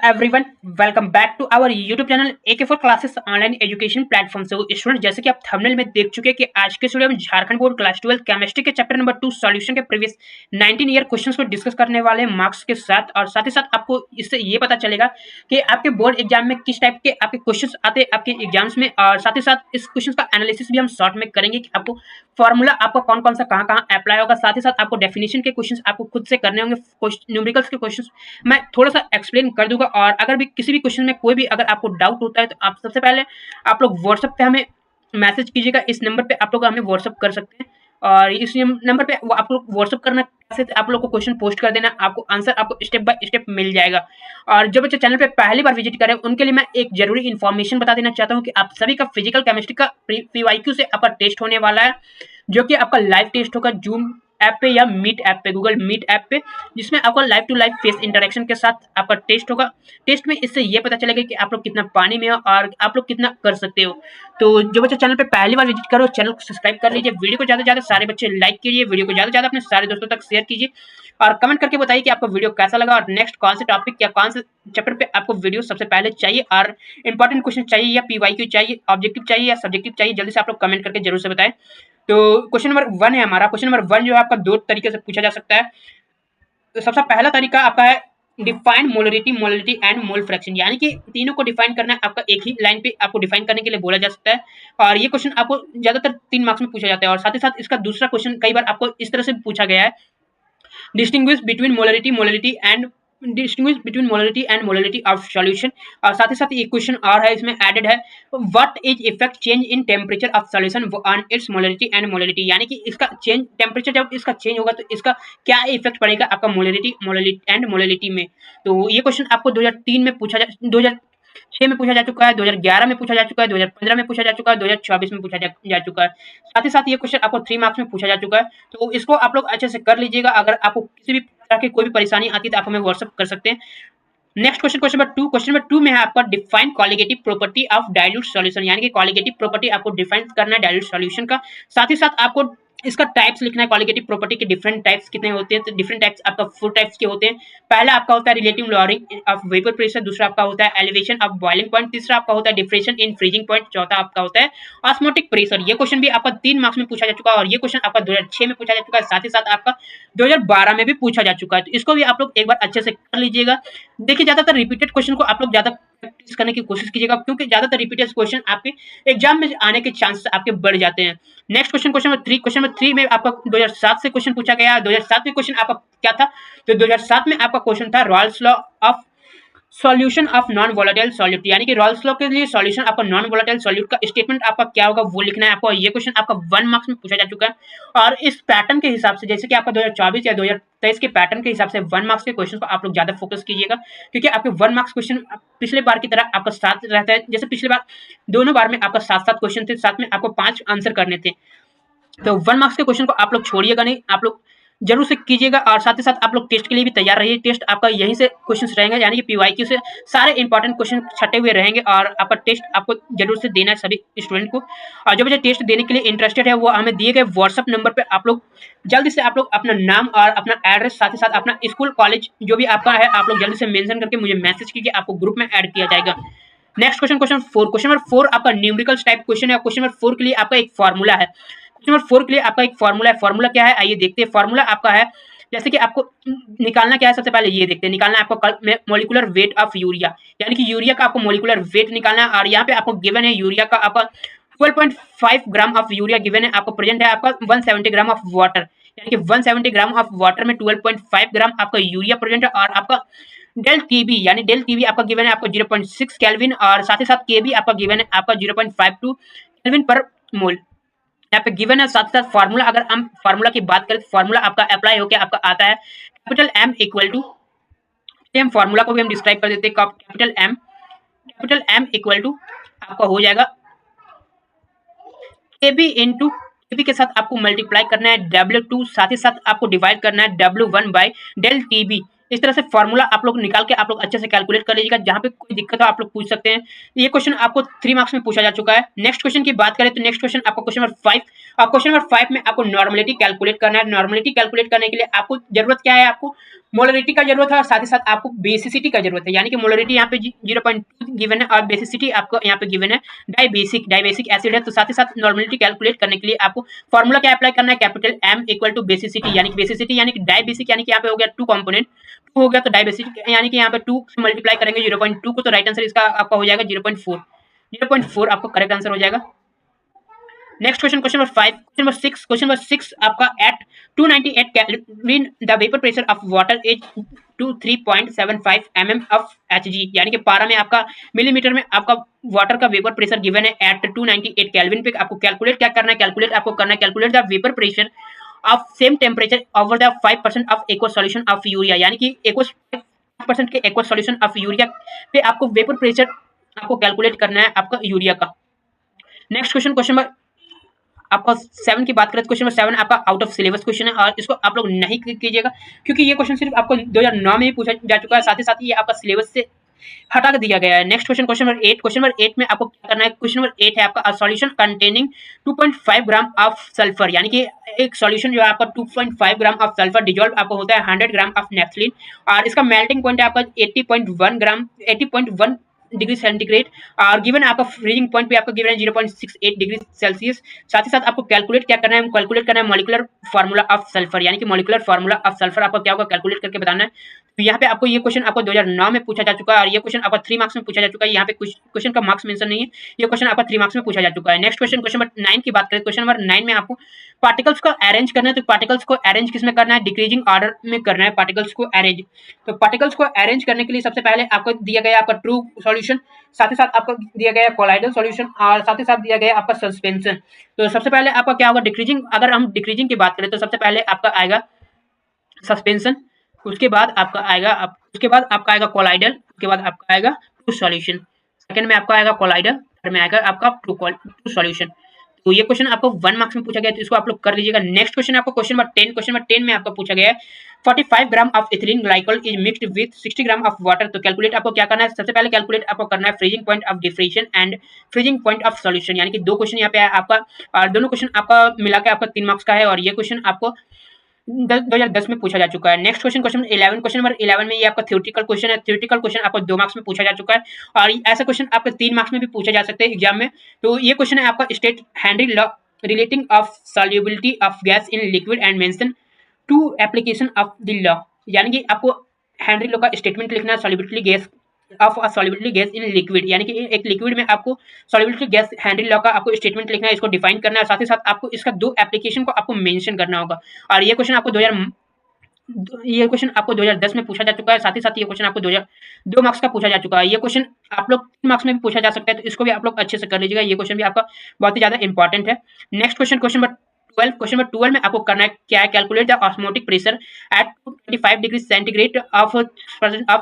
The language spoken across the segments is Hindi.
Everyone, welcome back to our YouTube channel AK4 classes online education platform. से स्टूडेंट, जैसे कि आप थंबनेल में देख चुके हैं कि आज के वीडियो में झारखंड बोर्ड क्लास 12 केमिस्ट्री के चैप्टर नंबर 2 सॉल्यूशन के प्रीवियस 19 ईयर क्वेश्चंस को डिस्कस करने वाले हैं मार्क्स के साथ। और साथ ही साथ आपको इससे ये पता चलेगा कि आपके बोर्ड एग्जाम में किस टाइप के आपके क्वेश्चंस आते हैं आपके एग्जाम्स में। और साथ ही साथ इस क्वेश्चन का एनालिसिस भी हम शॉर्ट में करेंगे कि आपको फॉर्मूला आपका कौन कौन सा कहाँ अप्लाई होगा। साथ ही साथ आपको डेफिनेशन के क्वेश्चंस आपको खुद से करने होंगे। न्यूमेरिकल्स के क्वेश्चंस मैं थोड़ा सा एक्सप्लेन कर दूंगा। और अगर भी किसी भी क्वेश्चन में कोई भी अगर आपको डाउट होता है तो आप सबसे पहले आप लोग व्हाट्सएप पे हमें मैसेज कीजिएगा। इस नंबर पे आप लोग हमें व्हाट्सएप कर सकते हैं। और इस नंबर पे आप लोग व्हाट्सएप करना कैसे, आप लोग को क्वेश्चन पोस्ट कर देना, आपको आंसर आपको स्टेप बाय स्टेप मिल जाएगा। और जो बच्चे चैनल पे पहली बार विजिट करें उनके लिए मैं एक जरूरी इन्फॉर्मेशन बता देना चाहता हूँ कि आप सभी का फिजिकल केमिस्ट्री का PYQ से आपका टेस्ट होने वाला है, जो कि आपका लाइव टेस्ट होगा जूम ऐप पे या मीट ऐप पे, गूगल मीट ऐप पे, जिसमें आपका live to live face interaction के साथ आपका टेस्ट होगा। टेस्ट में इससे ये पता चलेगा कि आप लोग कितना पानी में हो और आप लोग कितना कर सकते हो। तो जो बच्चे चैनल पे पहली बार विजिट करो चैनल को सब्सक्राइब कर लीजिए, वीडियो को ज़्यादा से ज़्यादा सारे बच्चे लाइक कीजिए, वीडियो को ज़्यादा से ज़्यादा अपने सारे दोस्तों तक शेयर कीजिए और कमेंट करके बताइए कि आपको वीडियो कैसा लगा और नेक्स्ट कौन से टॉपिक या कौन से चैप्टर पे आपको वीडियो सबसे पहले चाहिए और इंपॉर्टेंट क्वेश्चन चाहिए या PYQ चाहिए, ऑब्जेक्टिव चाहिए या सब्जेक्टिव चाहिए। जल्दी से आप लोग कमेंट करके जरूर से बताएं। तो क्वेश्चन नंबर 1 है हमारा। क्वेश्चन नंबर 1 जो है आपका दो तरीके से पूछा जा सकता है। तो सबसे पहला तरीका आपका है define molarity, molarity and mole fraction, यानी कि तीनों को डिफाइन करना है। आपका एक ही लाइन पे आपको डिफाइन करने के लिए बोला जा सकता है। और ये क्वेश्चन आपको ज्यादातर 3 मार्क्स में पूछा जाता है। और साथ ही साथ इसका दूसरा क्वेश्चन कई बार आपको इस तरह से पूछा गया है, distinguish between molarity, molarity and distinguish between molarity and molarity of solution. और साथ ही साथ एक क्वेश्चन और है इसमें एडेड है, what is effect change in temperature of solution on it's molarity and molarity, यानी कि इसका चेंज टेम्परेचर जब इसका चेंज होगा तो इसका क्या इफेक्ट पड़ेगा आपका मोलरिटी एंड मोलरिटी में। तो ये क्वेश्चन आपको 2003 में पूछा 2006 में पूछा जा चुका है, 2011 में पूछा जा चुका है, 2015 में पूछा जा चुका है, 2024 में पूछा जा चुका है। साथ ही साथ ये क्वेश्चन आपको 3 मार्क्स में पूछा जा चुका है। तो इसको आप लोग अच्छे से कर लीजिएगा। अगर आपको किसी भी तरह की कोई भी परेशानी आती है तो आप हमें व्हाट्सएप कर सकते हैं। नेक्स्ट क्वेश्चन, क्वेश्चन नंबर 2 में है आपका define colligative property of dilute solution, यानी कि कॉलिगेटिव प्रॉपर्टी आपको डिफाइन करना है डाइल्यूट सॉल्यूशन का। साथ ही साथ आपको इसका टाइप्स लिखना है, कॉलिगेटिव प्रॉपर्टी के डिफरेंट टाइप्स कितने होते हैं। तो डिफरेंट टाइप्स आपका 4 टाइप्स के होते हैं। पहला आपका होता है relative lowering of vapour pressure, दूसरा आपका होता है एलिवेशन ऑफ बॉइलिंग पॉइंट, तीसरा आपका होता है डिफ्रेशन इन फ्रीजिंग पॉइंट, चौथा आपका होता है ऑस्मोटिक प्रेशर। ये क्वेश्चन भी आपका 3 मार्क्स में पूछा जा चुका है और ये क्वेश्चन आपका 2006 में पूछा जा चुका है, साथ ही साथ आपका 2012 में भी पूछा जा चुका है। तो इसको भी आप लोग एक बार अच्छे से कर लीजिएगा। देखिए, ज्यादातर रिपीटेड क्वेश्चन को आप लोग ज्यादा प्रैक्टिस करने की कोशिश कीजिएगा, क्योंकि ज्यादातर रिपीटेड क्वेश्चन आपके एग्जाम में आने के चांसेस आपके बढ़ जाते हैं। नेक्स्ट क्वेश्चन नंबर 3 में आपका 2007 से क्वेश्चन पूछा गया है। 2007 में क्वेश्चन आपका क्या था, तो 2007 में आपका क्वेश्चन था Rawls law of solution of non volatile solute, यानी कि रॉल्स लॉ के लिए सॉल्यूशन आपका नॉन वोलेटाइल सॉल्यूट का स्टेटमेंट आपका क्या होगा वो लिखना है आपको। ये क्वेश्चन आपका 1 मार्क्स में पूछा जा चुका है। और इस पैटर्न के हिसाब से, जैसे कि आपका 2024 या 2023 के पैटर्न के हिसाब से 1 मार्क्स के क्वेश्चन को आप लोग ज्यादा फोकस कीजिएगा, क्योंकि आपके 1 मार्क्स क्वेश्चन पिछले बार की तरह आपका साथ रहता है। जैसे पिछले बार दोनों बार में आपका 7-7 क्वेश्चन थे, साथ में आपको 5 आंसर करने थे। तो 1 मार्क्स के क्वेश्चन को आप लोग छोड़िएगा नहीं, आप लोग जरूर से कीजिएगा। और साथ ही साथ आप लोग टेस्ट के लिए भी तैयार रहिए। टेस्ट आपका यहीं से क्वेश्चंस रहेंगे, यानी कि PYQ से सारे इंपॉर्टेंट क्वेश्चन छटे हुए रहेंगे। और आपका टेस्ट आपको जरूर से देना है सभी स्टूडेंट को। और जो बच्चे टेस्ट देने के लिए इंटरेस्टेड है वो हमें दिए गए व्हाट्सएप नंबर पे आप लोग जल्दी से आप लोग अपना नाम और अपना एड्रेस, साथ ही साथ अपना स्कूल कॉलेज जो भी आपका है, आप लोग जल्दी से मेंशन करके मुझे मैसेज कीजिए, आपको ग्रुप में ऐड किया जाएगा। नेक्स्ट क्वेश्चन नंबर 4 आपका न्यूमेरिकल्स टाइप क्वेश्चन है। क्वेश्चन नंबर 4 के लिए आपका एक फॉर्मूला है। क्वेश्चन नंबर 4 के लिए आपका एक फॉर्मूला है। फॉर्मूला क्या है आइए देखते हैं। फॉर्मूला आपका है, जैसे कि आपको निकालना क्या है, सबसे पहले ये देखते हैं। निकालना है आपको मोलिकुलर वेट ऑफ यूरिया, यानी कि यूरिया का आपको मोलिकुलर वेट निकालना है। और यहाँ पे आपको गिवन है यूरिया का आपका 12.5 ग्राम ऑफ यूरिया गिवन है, आपको प्रेजेंट है आपका 170 ग्राम ऑफ वाटर, यानी कि 170 ग्राम ऑफ वाटर में 12.5 ग्राम आपका यूरिया प्रेजेंट है। और आपका डेल टीबी, यानी डेल टीबी आपका गिवन है आपको 0.6 केल्विन, और साथ ही साथ केबी आपका गिवन है आपका 0.52 केल्विन पर मोल यहाँ पे गिवन है। साथ ही साथ फार्मूला, अगर हम फार्मूला की बात करें तो फार्मूला आपका अप्लाई होकर आपका आता है capital M equal to, same formula को भी हम डिस्क्राइब कर देते हैं, कैपिटल M इक्वल टू आपका हो जाएगा KB इंटू KB के साथ आपको मल्टीप्लाई करना है W2, साथ ही साथ आपको डिवाइड करना है W1 बाई डेल TB। इस तरह से फार्मूला आप लोग निकाल के आप लोग अच्छे से कैलकुलेट कर लीजिएगा। जहाँ पे कोई दिक्कत हो आप लोग पूछ सकते हैं। ये क्वेश्चन आपको 3 मार्क्स में पूछा जा चुका है। नेक्स्ट क्वेश्चन की बात करें तो नेक्स्ट क्वेश्चन आपको क्वेश्चन नंबर 5, और क्वेश्चन नंबर 5 में आपको नॉर्मलिटी कैलकुलेट करना है। नॉर्मलिटी कैलकुलेट करने के लिए आपको जरूरत क्या है, आपको मोलरिटी का जरूरत है और साथ ही साथ आपको बेसिसिटी का जरूरत है, यानी कि मोलरिटी यहाँ पे 0.2 गिवन है और बेसिसिटी आपको यहाँ पे गिवन है डाइबेसिक एसिड है। तो साथ ही साथ नॉर्मलिटी कैलकुलेट करने के लिए आपको फॉर्मूला क्या अप्लाई करना है, capital M equal to basicity, यानी कि बेसिसिटी यानी कि डाइबेसिक, यानी कि यहाँ पे हो गया 2 कंपोनेंट, 2 हो गया तो डाइबेसिक यानी कि यहाँ पे 2 से मल्टीप्लाई करेंगे 0.2 को, तो राइट आंसर इसका आपका हो जाएगा 0.4 आपको करेक्ट आंसर हो जाएगा। Next question, question number 5, question number 6 आपका at 298 kelvin the vapour pressure of water is 23.75 mm of Hg, यानी कि पारा में आपका मिलीमीटर में आपका वाटर का वेपर प्रेशर गिवन है एट 298 केल्विन पे। आपको कैलकुलेट क्या करना है, calculate the vapour pressure of same temperature over the 5% of aqueous solution of urea, यानी कि 5% के एक्वस सॉल्यूशन ऑफ यूरिया पे आपको वेपर प्रेशर आपको कैलकुलेट करना है आपका यूरिया का। नेक्स्ट क्वेश्चन, क्वेश्चन नंबर आपका 7 की बात करें तो क्वेश्चन नंबर 7 आपका आउट ऑफ सिलेबस क्वेश्चन है और इसको आप लोग नहीं कीजिएगा क्योंकि ये क्वेश्चन सिर्फ आपको 2009 में ही पूछा जा चुका है, साथ ही साथ ये आपका सिलेबस से हटा कर दिया गया है। नेक्स्ट क्वेश्चन, क्वेश्चन नंबर 8 में आपको क्या करना है, क्वेश्चन नंबर 8 है आपका solution containing 2.5 gram of sulphur, यानी कि एक सॉल्यूशन जो है आपका 2.5 ग्राम ऑफ सल्फर डिजोल्व आपको होता है 100 ग्राम ऑफ नेफ्थलीन और इसका मेल्टिंग पॉइंट है आपका 80.1 डिग्री सेंटीग्रेड और गिवन आपका फ्रीजिंग पॉइंट पे आपका गिवन है 0.68 डिग्री सेल्सियस। साथ ही साथ आपको कैलकुलेट क्या करना है, कैलकुलेट करना है मॉलिक्यूलर फार्मूला ऑफ सल्फर, यानी कि मॉलिक्यूलर फार्मूला ऑफ सल्फर आपको क्या होगा कैलकुलेट करके बताना है। तो यहाँ पे आपको ये क्वेश्चन आपको 2009 में पूछा जा चुका है और ये क्वेश्चन आपका 3 मार्क्स में पूछा जा चुका है। यहाँ पे क्वेश्चन का मार्क्स मेंशन नहीं है, ये क्वेश्चन आपका 3 मार्क्स में पूछा जा चुका है। नेक्स्ट क्वेश्चन, क्वेश्चन नंबर 9 की बात करें, क्वेश्चन नंबर 9 में आपको पार्टिकल्स को अरेंज करना है। तो पार्टिकल्स को अरेंज किस में करना है, डिक्रीजिंग ऑर्डर में करना है पार्टिकल्स को अरेंज। तो पार्टिकल्स को अरेंज करने के लिए सबसे पहले आपको दिया गया आपका ट्रू सॉल्यूशन, साथ ही साथ आपको दिया गया कोलाइडल सॉल्यूशन और साथ ही साथ दिया गया आपका सस्पेंशन। तो सबसे पहले आपका क्या होगा डिक्रीजिंग, अगर हम डिक्रीजिंग की बात करें तो सबसे पहले आपका आएगा सस्पेंशन, उसके बाद आपका आएगा कोलाइडल, उसके बाद आपका आएगा ट्रू सॉल्यूशन। सेकंड में आपका आएगा कोलाइडल, थर्ड में आएगा आपका ट्रू सॉल्यूशन। तो ये क्वेश्चन आपको 1 मार्क्स में पूछा गया है, तो इसको आप लोग कर लीजिएगा। नेक्स्ट क्वेश्चन आपको क्वेश्चन नंबर 10 में आपको पूछा गया है 45 gram of ethylene glycol is mixed with 60 gram of water. तो कैलकुलेट आपको क्या करना है, सबसे पहले कैलकुलेट आपको करना है freezing point of diffraction and freezing point of solution, यानी कि 2 क्वेश्चन यहाँ पे है आपका और दोनों क्वेश्चन आपका मिला के आपका 3 मार्क्स का है और ये क्वेश्चन आपको 2010 में पूछा जा चुका है। नेक्स्ट क्वेश्चन, क्वेश्चन नंबर 11 में ये आपका थ्योरेटिकल क्वेश्चन है। थ्योरेटिकल क्वेश्चन आपको 2 मार्क्स में पूछा जा चुका है और ऐसा क्वेश्चन आपके 3 मार्क्स में भी पूछा जा सकता है एग्जाम में। तो ये क्वेश्चन है आपका state Henry law relating of solubility of gas in liquid and mention 2 application of the law, यानी कि आपको हेनरी लॉ का स्टेटमेंट लिखना है solubility gas off solubility gas in liquid, यानी कि एक लिक्विड में आपको सॉल्युबिलिटी गैस हेनरी लॉ का आपको स्टेटमेंट लिखना है, इसको डिफाइन करना है, साथ ही साथ आपको इसका 2 एप्लीकेशन को आपको मेंशन करना होगा। और ये क्वेश्चन आपको 2010 में पूछा जा चुका है, साथ ही साथ ये क्वेश्चन आपको 2 मार्क्स का पूछा जा चुका है। ये क्वेश्चन आप लोग 3 मार्क्स में भी पूछा जा सकता है, तो इसको भी आप लोग अच्छे से कर लीजिएगा, ये क्वेश्चन भी आपका बहुत ही ज्यादा इंपॉर्टेंट है। नेक्स्ट क्वेश्चन, क्वेश्चन नंबर 12 में आपको करना है क्या है, calculate the osmotic pressure at 25 degree centigrade of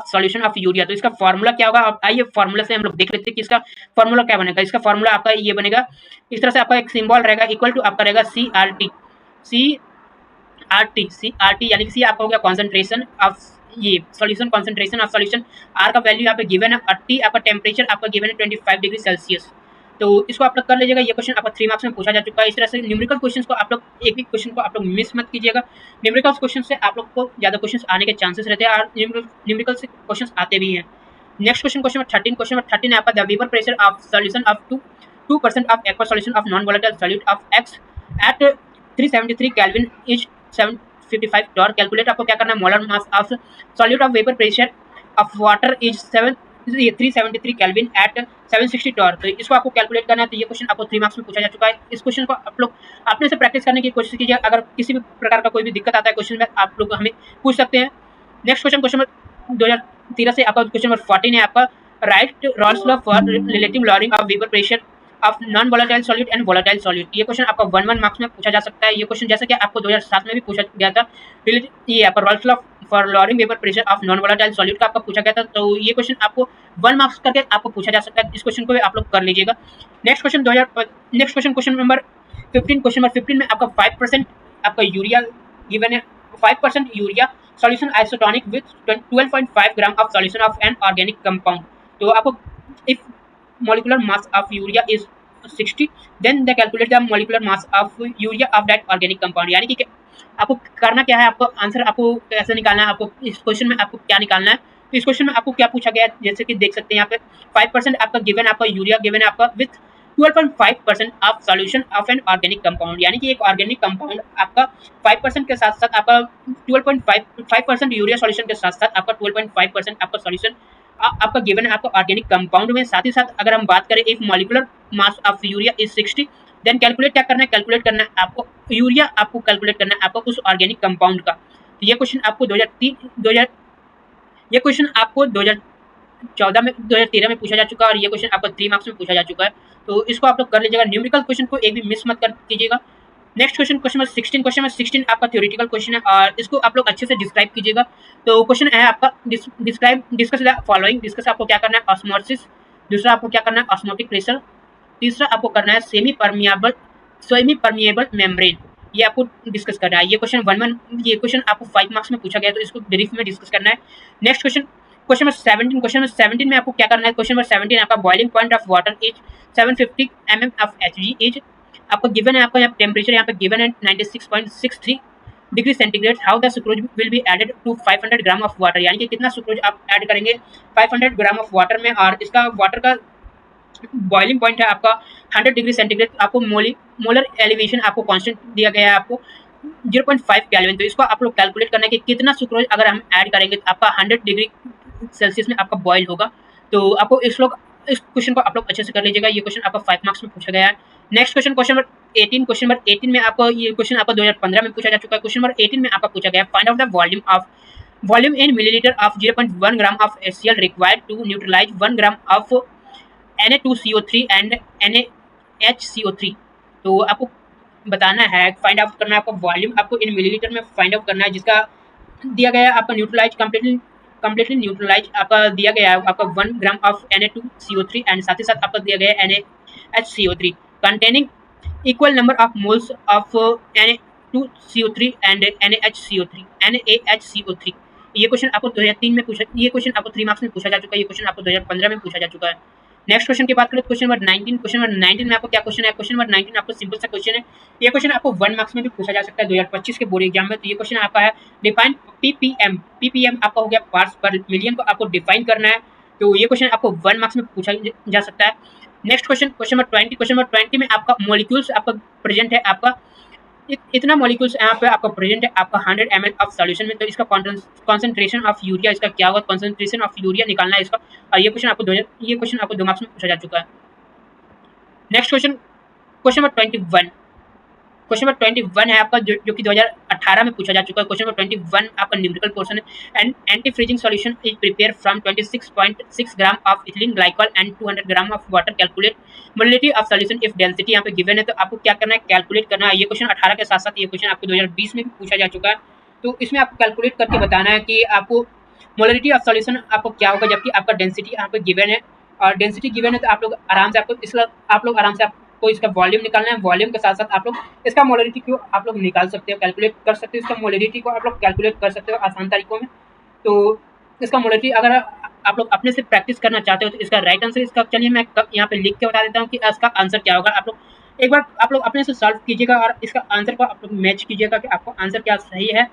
solution of urea. तो इसका फार्मूला क्या होगा, आइए फार्मूला से हम लोग देख लेते हैं कि इसका फार्मूला क्या बनेगा। इसका फार्मूला आपका ये बनेगा, इस तरह से आपका एक सिंबल रहेगा इक्वल टू आपका रहेगा CRT, यानी कि सी आपका हो गया कॉन्सेंट्रेशन ऑफ ये solution, concentration of solution, R का वैल्यू यहाँ पे गिवन है और टी आपका टेम्परेचर आपका गिवन है 25 डिग्री सेल्सियस। तो इसको आप लोग कर लीजिएगा, ये क्वेश्चन आपका 3 मार्क्स में पूछा जा चुका है। इस तरह से न्यूमेरिकल क्वेश्चंस को आप लोग एक भी क्वेश्चन को आप लोग मिस मत कीजिएगा। न्यूमेरिकल क्वेश्चन से आप लोग को ज्यादा क्वेश्चन आने के चांसेस रहते हैं और न्यूमेरिकल से क्वेश्चन आते भी हैं। नेक्स्ट क्वेश्चन, क्वेश्चन नंबर 13 है आपका the vapour pressure of solution of 2% of aqua solution of non volatile solute of X at 373 kelvin is 755 torr. Calculate आपको क्या करना है, molar mass of solute of vapour pressure of water is 373 kelvin at 760 torr. तो इसको आपको कैलकुलेट करना है। तो ये क्वेश्चन आपको 3 मार्क्स में पूछा जा चुका है। इस क्वेश्चन को आप लोग अपने से प्रैक्टिस करने की कोशिश कीजिए, अगर किसी भी प्रकार का कोई भी दिक्कत आता है क्वेश्चन में आप लोग हमें पूछ सकते हैं। नेक्स्ट क्वेश्चन, क्वेश्चन नंबर 2013 से आपका क्वेश्चन नंबर 14 है आपका right Rawls law for relative lowering of vapour pressure of non volatile solute and volatile solute. ये क्वेश्चन आपका 1 मार्क्स में पूछा जा सकता है। ये क्वेश्चन जैसे कि आपको 2007 में भी पूछा गया था, ये आपका Rawls law for lowering vapour pressure of non volatile solute का आपका पूछा गया था। तो ये क्वेश्चन आपको 1 मार्क्स करके आपको पूछा जा सकता है, इस क्वेश्चन को भी आप लोग कर लीजिएगा। नेक्स्ट क्वेश्चन, क्वेश्चन नंबर 15 में आपका 5% आपका यूरिया गिवन है, 5% urea solution isotonic with 12.5 gram of solution of an organic compound. तो आपको if molecular mass of urea is 60, then the calculate the molecular mass of urea of that organic compound. यानी कि आपको करना क्या है, आपको आंसर आपको कैसे निकालना है, आपको इस क्वेश्चन में आपको क्या निकालना है। तो इस क्वेश्चन में आपको क्या पूछा गया है, जैसे कि देख सकते हैं यहाँ पे 5% आपका गिवन, आपका यूरिया गिवन है आपका with 12.5% of solution of an organic compound. यानी कि एक ऑर्गेनिक कंपाउंड आपका 5% के साथ साथ आपका 12.5% यूरिया सॉल्यूशन के साथ साथ आपका 12.5% आपका सॉल्यूशन आपका गिवन है आपका ऑर्गेनिक कंपाउंड में। साथ ही साथ अगर हम बात करें if molecular mass of urea is 60, then calculate क्या करना है, कैलकुलेट करना है आपको यूरिया, आपको कैलकुलेट करना है आपको उस ऑर्गेनिक कंपाउंड का। तो ये क्वेश्चन आपको 2003 ये क्वेश्चन आपको 2014 में 2013 में पूछा जा चुका है और ये क्वेश्चन आपको 3 मार्क्स में पूछा जा चुका है। तो इसको आप लोग कर लीजिएगा, न्यूमेरिकल क्वेश्चन को एक भी मिस मत कर कीजिएगा। Next question number 16, question number 16 आपका थ्योरेटिकल क्वेश्चन है और इसको आप लोग अच्छे से डिस्क्राइब कीजिएगा। तो क्वेश्चन है आपका डिस्कस द फॉलोइंग। डिस्कस आपको क्या करना है, ऑस्मोसिस, दूसरा आपको क्या करना है ऑस्मोटिक प्रेशर, तीसरा आपको करना है सेमी परमिएबल मेम्ब्रेन, ये आपको डिस्कस करना है। ये क्वेश्चन आपको 5 मार्क्स में पूछा गया है, तो इसको ब्रीफ में डिस्कस करना है। नेक्स्ट क्वेश्चन नंबर 17 में आपको क्या करना है, क्वेश्चन नंबर 17 आपका boiling point of water is 750 mm of Hg is आपको गिवन है, आपका यहाँ टेम्परेचर यहाँ पे गिवन है 96.63 degree centigrade. How the sucrose will be added to 500 gram of water, यानी कि कितना सुक्रोज आप ऐड करेंगे 500 ग्राम ऑफ वाटर में, और इसका वाटर का बॉइलिंग पॉइंट है आपका 100 डिग्री सेंटीग्रेड। आपको मोलर एलिवेशन आपको कांस्टेंट दिया गया है आपको 0.5 केल्विन। तो इसको आप लोग कैलकुलेट करना है कि कितना सुक्रोज अगर हम ऐड करेंगे तो आपका 100 डिग्री सेल्सियस में आपका बॉयल होगा। तो आपको इस क्वेश्चन को आप लोग अच्छे से कर लीजिएगा। ये क्वेश्चन आपका 5 मार्क्स में पूछा गया है। नेक्स्ट क्वेश्चन नंबर 18 में आपको ये क्वेश्चन आपका 2015 में पूछा जा चुका है। क्वेश्चन नंबर 18 में आपका पूछा गया है find out the volume in millilitre of 0.1 gram of HCl required to neutralise 1 gram of Na2CO3 and NaHCO3। तो आपको बताना है, फाइंड आउट करना है आपको वॉल्यूम, आपको इन मिलीलीटर में फाइंड आउट करना है, जिसका दिया गया है आपका न्यूट्रलाइज कंप्लीटली न्यूट्रलाइज आपका दिया गया है आपका 1 ग्राम ऑफ Na2CO3 एंड साथ ही साथ आपका दिया गया है NaHCO3 containing equal number of moles of Na2CO3 and NaHCO3। ये क्वेश्चन आपको 2003 में पूछा, ये क्वेश्चन आपको 3 मार्क्स में पूछा जा चुका है। ये क्वेश्चन आपको 2015 में पूछा जा चुका है। नेक्स्ट क्वेश्चन की बात करें, क्वेश्चन नंबर 19 में आपको क्या क्वेश्चन है, क्वेश्चन नंबर 19 आपको सिंपल सा क्वेश्चन है। ये क्वेश्चन आपको 1 मार्क्स में भी पूछा जा सकता है 2025 के बोर्ड एग्जाम में। तो ये क्वेश्चन आपका है डिफाइन पीपीएम आपका हो गया पार्ट्स पर मिलियन को आपको डिफाइन करना है। तो ये क्वेश्चन आपको 1 मार्क्स में पूछा जा सकता है। नेक्स्ट क्वेश्चन नंबर 20 में आपका मॉलिक्यूल्स आपका प्रेजेंट है, आपका इतना मॉलिक्यूल्स यहाँ पे आपका प्रेजेंट है आपका 100 ml ऑफ सॉल्यूशन में। तो इसका कॉन्सेंट्रेशन ऑफ यूरिया इसका क्या होगा, कॉन्सेंट्रेशन ऑफ यूरिया निकालना है इसका, और ये क्वेश्चन आपको 2 मार्क्स में पूछा जा चुका है। नेक्स्ट क्वेश्चन नंबर 21 है आपका जो कि 2018 में पूछा जा चुका है। क्वेश्चन नंबर 21 आपका न्यूमेरिकल पोर्शन है। And anti freezing solution is prepare from 26.6 gram of ethylene glycol and 200 gram of water. Calculate molality of solution if density यहाँ पे गिवन है। तो आपको क्या करना है, कैलकुलेट करना है। ये क्वेश्चन 18 के साथ साथ ये क्वेश्चन आपको 2020 में भी पूछा जा चुका है। तो इसमें आपको कैलकुलेट करके बताना है कि आपको मोलिटी ऑफ सॉल्यूशन आपको क्या होगा, जबकि आपका डेंसिटी यहाँ पे गिवन है और डेंसिटी गिवन है। तो आप लोग आराम से आपको इसका वॉल्यूम निकालना है। वॉल्यूम के साथ साथ आप लोग इसका मोलरिटी को आप लोग निकाल सकते हो, कैलकुलेट कर सकते हो। इसका मोलरिटी को आप लोग कैलकुलेट कर सकते हो आसान तरीकों में। तो इसका मोलरिटी अगर आप लोग अपने से प्रैक्टिस करना चाहते हो तो इसका राइट आंसर इसका, चलिए मैं यहाँ पे लिख के बता देता हूँ कि इसका आंसर क्या होगा। आप लोग एक बार आप लोग अपने से सॉल्व कीजिएगा और इसका आंसर को आप लोग मैच कीजिएगा कि आपको आंसर क्या सही है।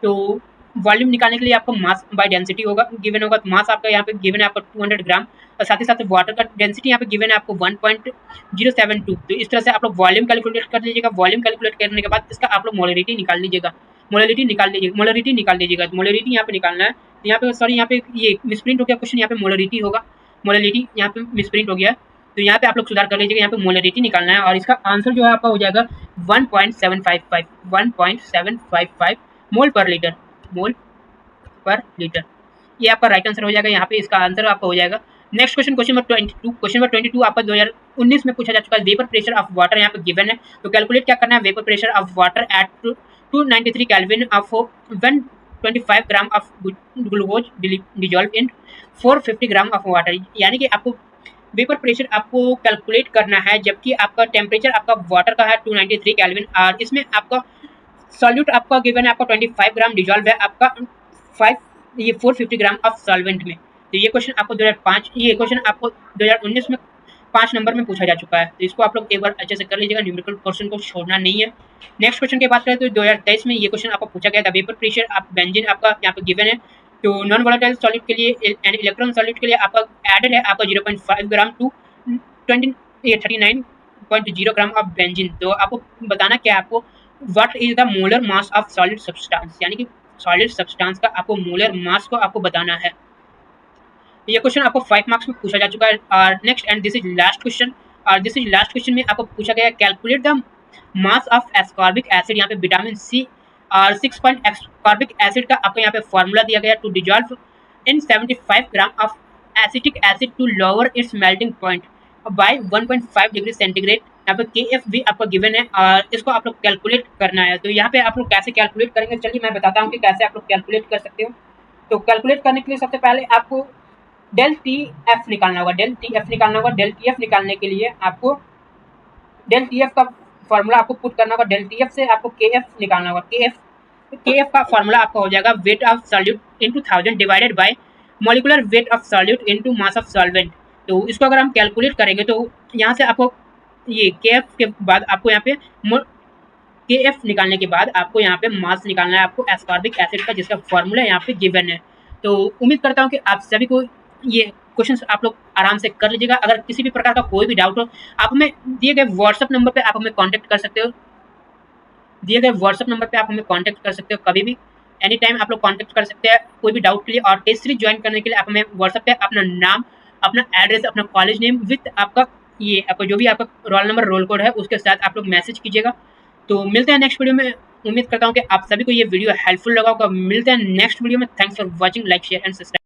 तो वॉल्यूम निकालने के लिए आपको मास बाय डेंसिटी होगा गिवन होगा। तो मास आपका यहाँ पे गिवन है आपको 200 ग्राम और साथ ही साथ वाटर का डेंसिटी यहाँ पे गिवन है आपको 1.072। तो इस तरह से आप लोग वॉल्यूम कैलकुलेट कर लीजिएगा। वॉल्यूम कैलकुलेट करने के बाद इसका आप लोग मोलरिटी निकाल लीजिएगा। मोलरिटी निकाल लीजिएगा। तो मोलरिटी यहाँ पे निकालना है। तो यहाँ पे सॉरी यहाँ पे ये मिसप्रिंट हो गया क्वेश्चन, यहाँ पे मोलरिटी होगा, मोलरिटी यहाँ पे मिसप्रिंट हो गया। तो यहाँ पे आप लोग सुधार कर लीजिएगा। यहाँ पे मोलरिटी निकालना है और इसका आंसर जो है आपका हो जाएगा 1.755 मोल पर लीटर। ये आपका राइट आंसर हो जाएगा। यहाँ पे इसका आंसर आपका हो जाएगा। नेक्स्ट क्वेश्चन नंबर 22 आपका 2019 में पूछा जा चुका है। वेपर प्रेशर ऑफ वाटर यहाँ पे गिवन है। तो कैलकुलेट क्या करना है, vapour pressure of water at 293 kelvin of 125 gram of glucose dissolve in 450 gram of water. यानी कि आपको वेपर प्रेशर आपको कैलकुलेट करना है, जबकि आपका टेम्परेचर आपका वाटर का है 293 केल्विन और इसमें आपका सॉल्यूट आपका गिवन है आपका 25 ग्राम डिजॉल्व है आपका 450 ग्राम ऑफ सॉल्वेंट में। तो ये क्वेश्चन आपको 2019 में 5 नंबर में पूछा जा चुका है, तो इसको आप लोग एक बार अच्छे से कर लीजिएगा, न्यूमेरिकल पोर्शन को छोड़ना नहीं है। नेक्स्ट क्वेश्चन की बात करें तो 2023 में ये क्वेश्चन आपको पूछा गया था, वेपर प्रेशर आप बेंजीन आपका यहाँ पे गिवन है, तो नॉन वोलेटाइल सॉलिड के लिए एंड इलेक्ट्रॉन सॉलिड के लिए आपका एडेड है आपका 0.5 ग्राम टू 39.0 ग्राम ऑफ बेंजीन। तो आपको बताना क्या है, आपको what is the molar mass of solid substance, यानी कि सॉलिड सब्सटेंस का आपको मोलर मास को आपको बताना है। ये क्वेश्चन आपको 5 मार्क्स में पूछा जा चुका है। और next and this is last question, और दिस इज लास्ट क्वेश्चन में आपको पूछा गया calculate the mass of ascorbic acid, यहाँ पे विटामिन सी और 6 पॉइंट एस्कॉर्बिक एसिड का आपको यहाँ पे फॉर्मूला दिया गया to dissolve in 75 gram of acetic acid to lower its melting point by 1.5 degree centigrade. यहाँ पे KF भी आपको गिवन है और इसको आप लोग कैलकुलेट करना है। तो यहाँ पे आप लोग कैसे कैलकुलेट करेंगे, चलिए मैं बताता हूँ कि कैसे आप लोग कैलकुलेट कर सकते हो। तो कैलकुलेट करने के लिए सबसे पहले आपको डेल TF निकालना होगा, डेल TF निकालना होगा। डेल TF निकालने के लिए आपको डेल TF का फॉर्मूला आपको पुट करना होगा, डेल TF से आपको KF निकालना होगा। KF का फॉर्मूला आपका हो जाएगा weight of solute into 1000 divided by molecular weight of solute into mass of solvent. तो इसको अगर हम कैलकुलेट करेंगे तो यहाँ से आपको ये KF के बाद आपको यहाँ पे KF निकालने के बाद आपको यहाँ पे मास निकालना है आपको एस्कॉर्बिक एसिड का, जिसका फॉर्मूला यहाँ पे गिवन है। तो उम्मीद करता हूँ कि आप सभी को ये क्वेश्चंस आप लोग आराम से कर लीजिएगा। अगर किसी भी प्रकार का कोई भी डाउट हो आप हमें दिए गए व्हाट्सअप नंबर पे आप हमें कांटेक्ट कर सकते हो, दिए गए व्हाट्सअप नंबर पे आप हमें कांटेक्ट कर सकते हो, कभी भी एनी टाइम आप लोग कांटेक्ट कर सकते हैं कोई भी डाउट के लिए। और टेस्ट सीरीज ज्वाइन करने के लिए आप हमें व्हाट्सअप पे अपना नाम, अपना एड्रेस, अपना कॉलेज नेम विथ आपका ये आपका जो भी आपका रोल नंबर रोल कोड है उसके साथ आप लोग मैसेज कीजिएगा। तो मिलते हैं नेक्स्ट वीडियो में। उम्मीद करता हूँ कि आप सभी को ये वीडियो हेल्पफुल लगा होगा। मिलते हैं नेक्स्ट वीडियो में। Thanks for watching, like share and subscribe.